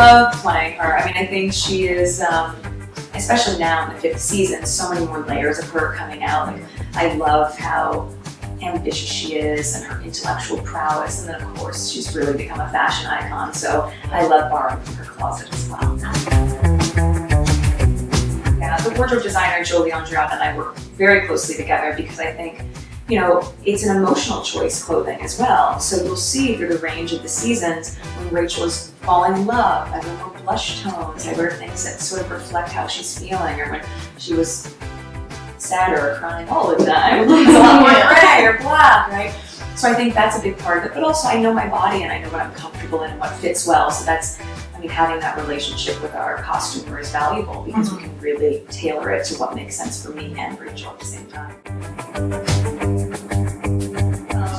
love playing her. I mean, I think she is, especially now in the 5th season, so many more layers of her coming out. Like, I love how ambitious she is and her intellectual prowess, and then of course she's really become a fashion icon, so I love borrowing from her closet as well. Yeah, the wardrobe designer Jolie Andriata and I work very closely together because I think, you know, it's an emotional choice clothing as well. So you'll see through the range of the seasons when Rachel is falling in love, I wear more blush tones, I wear things that sort of reflect how she's feeling, or when she was sadder or crying all the time, it's a lot more gray or black, right? So I think that's a big part of it, but also I know my body and I know what I'm comfortable in and what fits well. So that's, I mean, having that relationship with our costumer is valuable because we can really tailor it to what makes sense for me and Rachel at the same time.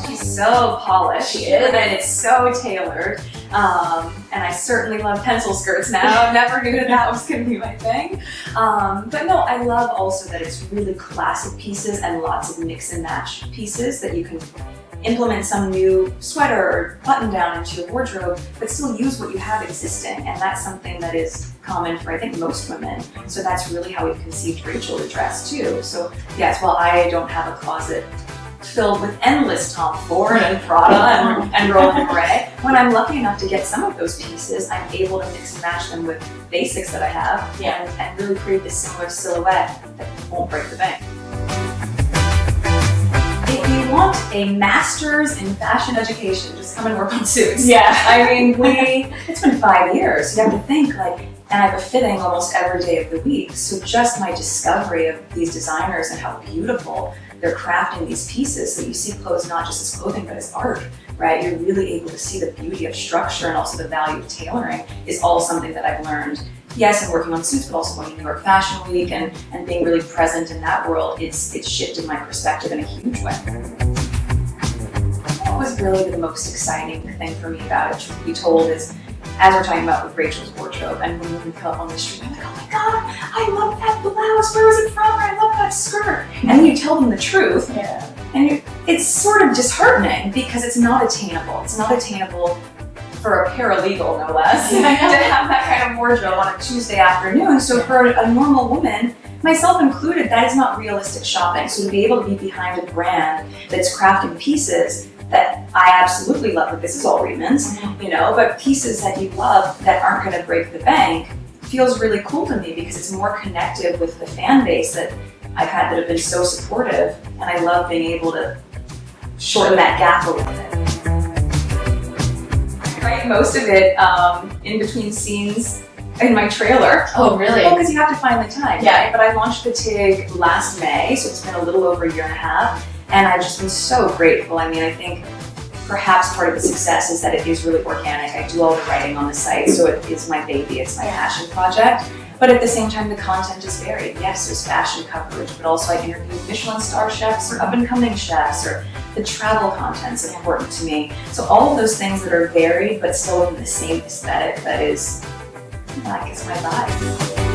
She's so polished. She is. And it's so tailored. And I certainly love pencil skirts now. I never knew that was going to be my thing. But no, I love also that it's really classic pieces and lots of mix and match pieces that you can implement some new sweater or button down into your wardrobe, but still use what you have existing. And that's something that is common for, I think, most women. So that's really how we've conceived Rachel to dress too. So yes, while I don't have a closet filled with endless Tom Ford and Prada and Roland Gray, when I'm lucky enough to get some of those pieces, I'm able to mix and match them with basics that I have and really create this similar silhouette that won't break the bank. If you want a master's in fashion education, just come and work on suits. Yeah. I mean, it's been 5 years. You have to think like, and I have a fitting almost every day of the week. So just my discovery of these designers and how beautiful they're crafting these pieces, so you see clothes not just as clothing, but as art, right? You're really able to see the beauty of structure and also the value of tailoring is all something that I've learned. Yes, and working on suits, but also going to New York Fashion Week and being really present in that world, it's shifted my perspective in a huge way. What was really the most exciting thing for me about it, truth be told, is as we're talking about with Rachel's wardrobe, and when we come up on the street, I'm like, oh my God, I love that blouse, where was it from? I love that skirt. And then you tell them the truth, and it's sort of disheartening because it's not attainable. It's not attainable for a paralegal, no less, to have that kind of wardrobe on a Tuesday afternoon. So for a normal woman, myself included, that is not realistic shopping. So to be able to be behind a brand that's crafting pieces that I absolutely love, like this is all Reitman's, you know, but pieces that you love that aren't going to break the bank feels really cool to me because it's more connected with the fan base that I've had that have been so supportive, and I love being able to shorten that gap a little bit. I write most of it in between scenes in my trailer. Oh, really? Well, because you have to find the time. Yeah. Right? But I launched the TIG last May, so it's been a little over a year and a half. And I've just been so grateful. I mean, I think perhaps part of the success is that it is really organic. I do all the writing on the site, so it is my baby, it's my passion project. But at the same time, the content is varied. Yes, there's fashion coverage, but also I interview Michelin star chefs or up-and-coming chefs, or the travel content's important to me. So all of those things that are varied, but still in the same aesthetic that is, I guess, my vibe.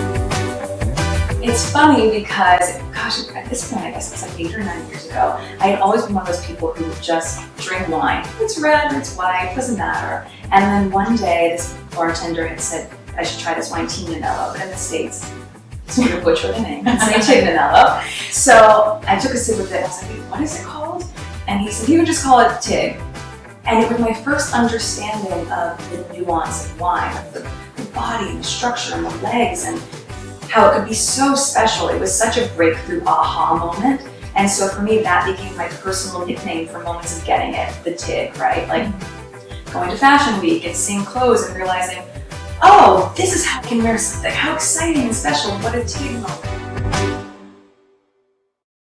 It's funny because, gosh, at this point, I guess it's like 8 or 9 years ago, I had always been one of those people who would just drink wine. It's red or it's white, doesn't matter. And then one day, this bartender had said, I should try this wine, Tignanello, but in the States, it's going to butcher the name. It's named Tignanello. So I took a sip of it, and I was like, wait, what is it called? And he said, you would just call it TIG. And it was my first understanding of the nuance of wine, of the body and the structure and the legs, and how it could be so special. It was such a breakthrough aha moment. And so for me, that became my personal nickname for moments of getting it, the TIG, right? Like going to Fashion Week and seeing clothes and realizing, oh, this is how I can wear something. How exciting and special, what a TIG moment.